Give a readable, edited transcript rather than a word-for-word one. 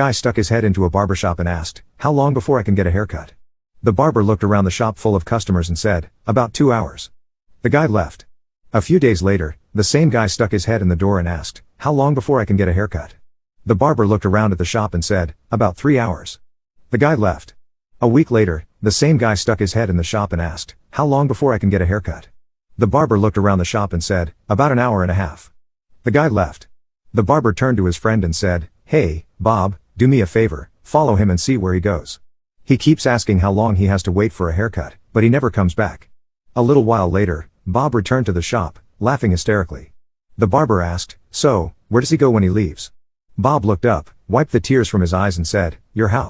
Guy stuck his head into a barbershop and asked, "How long before I can get a haircut?" The barber looked around the shop full of customers and said, "About 2 hours." The guy left. A few days later, the same guy stuck his head in the door and asked, "How long before I can get a haircut?" The barber looked around at the shop and said, "About 3 hours." The guy left. A week later, the same guy stuck his head in the shop and asked, "How long before I can get a haircut?" The barber looked around the shop and said, "About an hour and a half." The guy left. The barber turned to his friend and said, "Hey, Bob, do me a favor, follow him and see where he goes. He keeps asking how long he has to wait for a haircut, but he never comes back." A little while later, Bob returned to the shop, laughing hysterically. The barber asked, "So, where does he go when he leaves?" Bob looked up, wiped the tears from his eyes and said, "Your house."